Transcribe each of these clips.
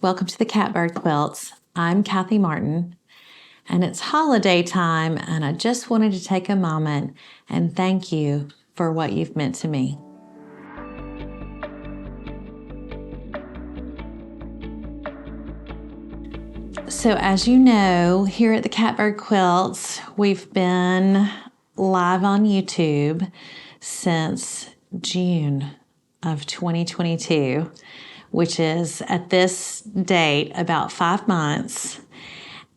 Welcome to the Catbird Quilts. I'm Kathy Martin, and it's holiday time, and I just wanted to take a moment and thank you for what you've meant to me. So as you know, here at the Catbird Quilts, we've been live on YouTube since June of 2022, which is at this date about 5 months.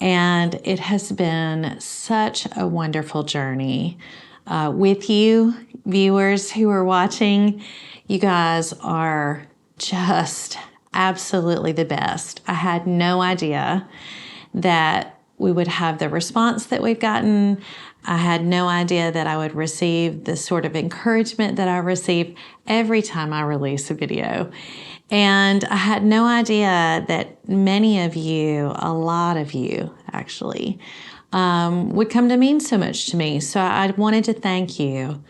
And it has been such a wonderful journey with you, viewers who are watching. You guys are just absolutely the best. I had no idea that we would have the response that we've gotten. I had no idea that I would receive the sort of encouragement that I receive every time I release a video. And I had no idea that many of you, a lot of you actually, would come to mean so much to me. So I wanted to thank you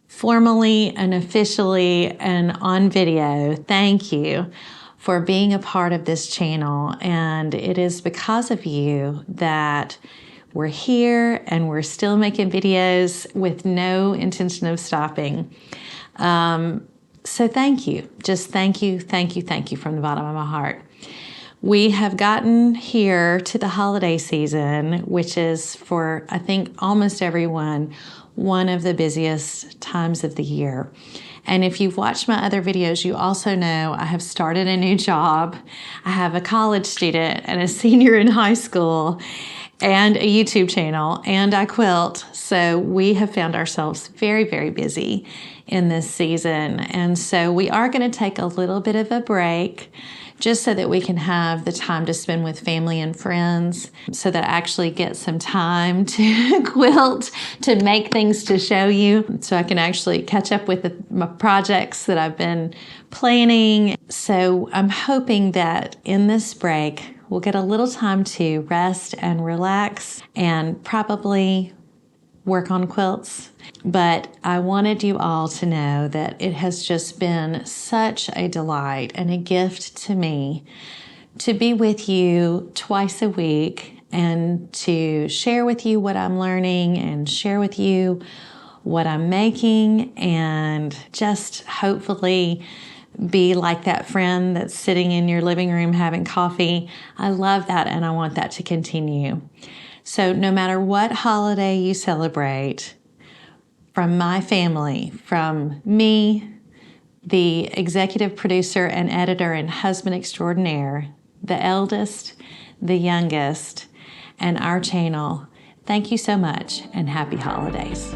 formally and officially and on video. Thank you for being a part of this channel. And it is because of you that we're here and we're still making videos with no intention of stopping. So thank you. Just thank you, thank you, thank you from the bottom of my heart. We have gotten here to the holiday season, which is for, I think, almost everyone, one of the busiest times of the year. And if you've watched my other videos, you also know I have started a new job. I have a college student and a senior in high school and a YouTube channel, and I quilt. So we have found ourselves very, very busy in this season. And so we are going to take a little bit of a break just so that we can have the time to spend with family and friends, so that I actually get some time to quilt, to make things to show you, so I can actually catch up with my projects that I've been planning. So I'm hoping that in this break, we'll get a little time to rest and relax and probably work on quilts. But I wanted you all to know that it has just been such a delight and a gift to me to be with you twice a week and to share with you what I'm learning and share with you what I'm making, and just hopefully be like that friend that's sitting in your living room having coffee. I love that, and I want that to continue. So no matter what holiday you celebrate, from my family, from me, the executive producer and editor and husband extraordinaire, the eldest, the youngest, and our channel, thank you so much and happy holidays.